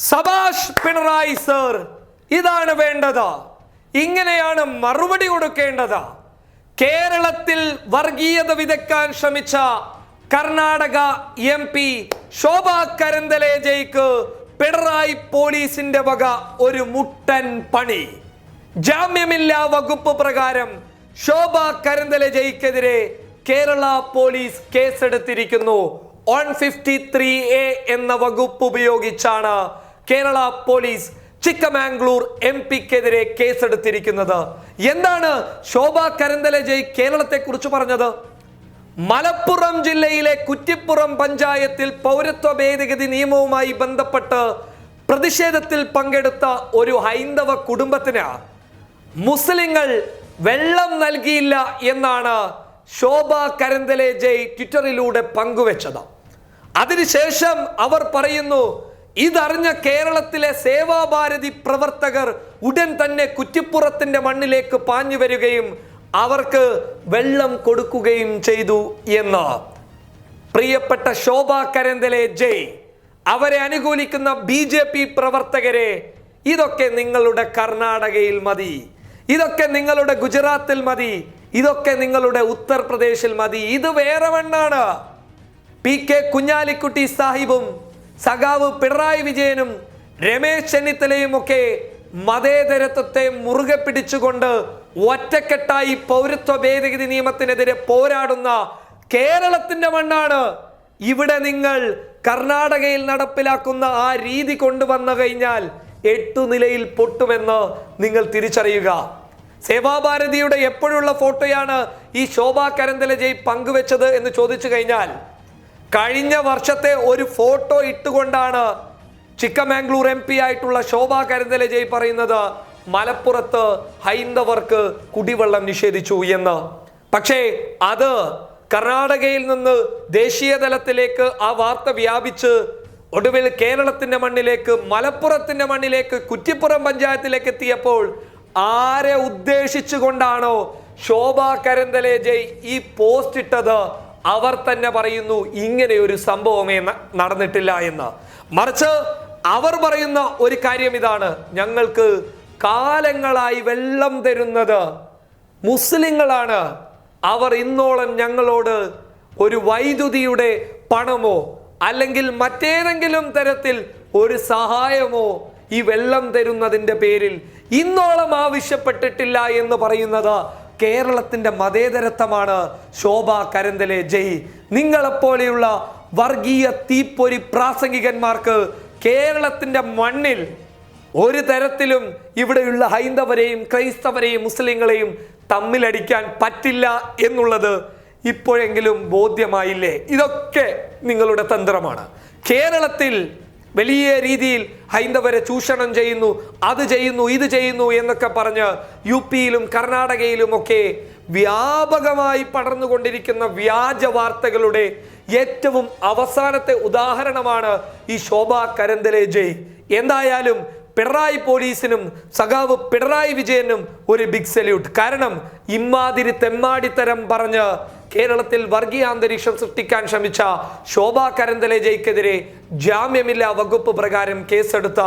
സബാഷ് Pinarayi sir, ഇതാണ് വേണ്ടത്, ഇങ്ങനെയാണ് മറുപടി കൊടുക്കേണ്ടത്. കേരളത്തിൽ വർഗീയത വിതയ്ക്കാൻ ശ്രമിച്ച കർണാടക MP ശോഭ കരന്തലേജയ്ക്ക് പിണറായി പോലീസിന്റെ വക ഒരു മുട്ടൻ പണി. ജാമ്യമില്ലാ വകുപ്പ് പ്രകാരം ശോഭ കരന്തലേജയ്ക്കെതിരെ കേരള പോലീസ് കേസെടുത്തിരിക്കുന്നു. 153A എന്ന വകുപ്പ് ഉപയോഗിച്ചാണ് കേരള പോലീസ് ചിക്കമാംഗ്ലൂർ MP-ക്കെതിരെ കേസെടുത്തിരിക്കുന്നത്. എന്താണ് ശോഭ കരന്തലേജയ് കേരളത്തെ കുറിച്ച് പറഞ്ഞത്? മലപ്പുറം ജില്ലയിലെ കുറ്റിപ്പുറം പഞ്ചായത്തിൽ പൗരത്വ ഭേദഗതി നിയമവുമായി ബന്ധപ്പെട്ട് പ്രതിഷേധത്തിൽ പങ്കെടുത്ത ഒരു ഹൈന്ദവ കുടുംബത്തിന് മുസ്ലിങ്ങൾ വെള്ളം നൽകിയില്ല എന്നാണ് ശോഭ കരന്തലേജയ് ട്വിറ്ററിലൂടെ പങ്കുവെച്ചത്. അതിനുശേഷം അവർ പറയുന്നു, ഇതറിഞ്ഞ കേരളത്തിലെ സേവാഭാരതി പ്രവർത്തകർ ഉടൻ തന്നെ കുറ്റിപ്പുറത്തിന്റെ മണ്ണിലേക്ക് പാഞ്ഞു വരികയും അവർക്ക് വെള്ളം കൊടുക്കുകയും ചെയ്തു എന്ന്. പ്രിയപ്പെട്ട ശോഭ കരന്തലേജയ്, അവരെ അനുകൂലിക്കുന്ന BJP പ്രവർത്തകരെ, ഇതൊക്കെ നിങ്ങളുടെ കർണാടകയിൽ മതി, ഇതൊക്കെ നിങ്ങളുടെ ഗുജറാത്തിൽ മതി, ഇതൊക്കെ നിങ്ങളുടെ ഉത്തർപ്രദേശിൽ മതി. ഇത് വേറെ മണ്ണാണ്. PK കുഞ്ഞാലിക്കുട്ടി സാഹിബും സഖാവ് പിണറായി വിജയനും രമേശ് ചെന്നിത്തലയും ഒക്കെ മതേതരത്വത്തെ മുറുകെ പിടിച്ചുകൊണ്ട് ഒറ്റക്കെട്ടായി പൗരത്വ ഭേദഗതി നിയമത്തിനെതിരെ പോരാടുന്ന കേരളത്തിന്റെ മണ്ണാണ്. ഇവിടെ നിങ്ങൾ കർണാടകയിൽ നടപ്പിലാക്കുന്ന ആ രീതി കൊണ്ടുവന്നു കഴിഞ്ഞാൽ 8 നിലയിൽ പൊട്ടുമെന്ന് നിങ്ങൾ തിരിച്ചറിയുക. സേവാഭാരതിയുടെ എപ്പോഴുള്ള ഫോട്ടോയാണ് ഈ ശോഭ കരന്തലേജയ് പങ്കുവെച്ചത് എന്ന് ചോദിച്ചു കഴിഞ്ഞാൽ, കഴിഞ്ഞ വർഷത്തെ ഒരു ഫോട്ടോ ഇട്ടുകൊണ്ടാണ് ചിക്കമാംഗ്ലൂർ MP ആയിട്ടുള്ള ശോഭ കരന്തലേജയ് പറയുന്നത് മലപ്പുറത്ത് ഹൈന്ദവർക്ക് കുടിവെള്ളം നിഷേധിച്ചു എന്ന്. പക്ഷേ അത് കർണാടകയിൽ നിന്ന് ദേശീയ തലത്തിലേക്ക് ആ വാർത്ത വ്യാപിച്ച് ഒടുവിൽ കേരളത്തിന്റെ മണ്ണിലേക്ക്, മലപ്പുറത്തിന്റെ മണ്ണിലേക്ക്, കുറ്റിപ്പുറം പഞ്ചായത്തിലേക്ക് എത്തിയപ്പോൾ ആരെ ഉദ്ദേശിച്ചുകൊണ്ടാണോ ശോഭ കരന്തലേജയ് ഈ പോസ്റ്റ് ഇട്ടത്, അവർ തന്നെ പറയുന്നു ഇങ്ങനെ ഒരു സംഭവമേ നടന്നിട്ടില്ല എന്ന്. മറിച്ച് അവർ പറയുന്ന ഒരു കാര്യം ഇതാണ്, ഞങ്ങൾക്ക് കാലങ്ങളായി വെള്ളം തരുന്നത് മുസ്ലിങ്ങളാണ്. അവർ ഇന്നോളം ഞങ്ങളോട് ഒരു വൈദ്യുതിയുടെ പണമോ അല്ലെങ്കിൽ മറ്റേതെങ്കിലും തരത്തിൽ ഒരു സഹായമോ ഈ വെള്ളം തരുന്നതിന്റെ പേരിൽ ഇന്നോളം ആവശ്യപ്പെട്ടിട്ടില്ല എന്ന് പറയുന്നത് കേരളത്തിന്റെ മതേതരത്വമാണ്. ശോഭ കരന്തലേജയ്, നിങ്ങളെപ്പോലെയുള്ള വർഗീയ തീപ്പൊരി പ്രാസംഗികന്മാർക്ക് കേരളത്തിന്റെ മണ്ണിൽ ഒരു തരത്തിലും ഇവിടെയുള്ള ഹൈന്ദവരെയും ക്രൈസ്തവരെയും മുസ്ലിങ്ങളെയും തമ്മിലടിക്കാൻ പറ്റില്ല എന്നുള്ളത് ഇപ്പോഴെങ്കിലും ബോധ്യമായില്ലേ? ഇതൊക്കെ നിങ്ങളുടെ തന്ത്രമാണ്. കേരളത്തിൽ വലിയ രീതിയിൽ ഹൈന്ദവരെ ചൂഷണം ചെയ്യുന്നു, അത് ചെയ്യുന്നു, ഇത് ചെയ്യുന്നു എന്നൊക്കെ പറഞ്ഞ് UP-യിലും കർണാടകയിലും ഒക്കെ വ്യാപകമായി പടർന്നുകൊണ്ടിരിക്കുന്ന വ്യാജ വാർത്തകളുടെ ഏറ്റവും അവസാനത്തെ ഉദാഹരണമാണ് ഈ ശോഭ കരന്തലേജയ്. എന്തായാലും പിണറായി പോലീസിനും സഖാവ് പിണറായി വിജയനും ഒരു ബിഗ് സല്യൂട്ട്. കാരണം ഇമ്മാതിരി തെമ്മാടിത്തരം പറഞ്ഞ് കേരളത്തിൽ വർഗീയാന്തരീക്ഷം സൃഷ്ടിക്കാൻ ശ്രമിച്ച ശോഭ കരന്തലേജയ്ക്കെതിരെ ജാമ്യമില്ലാ വകുപ്പ് പ്രകാരം കേസെടുത്ത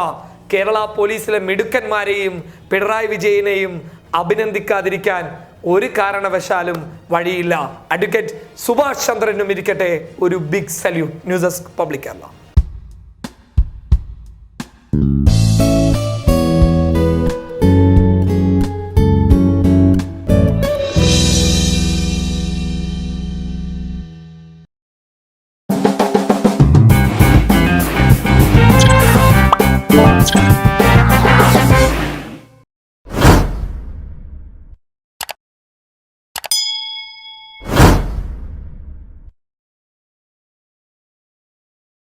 കേരള പോലീസിലെ മിടുക്കന്മാരെയും പിണറായി വിജയനെയും അഭിനന്ദിക്കാതിരിക്കാൻ ഒരു കാരണവശാലും വഴിയില്ല. അഡ്വക്കേറ്റ് സുഭാഷ് ചന്ദ്രനും ഇരിക്കട്ടെ ഒരു big salute. News desk public Kerala.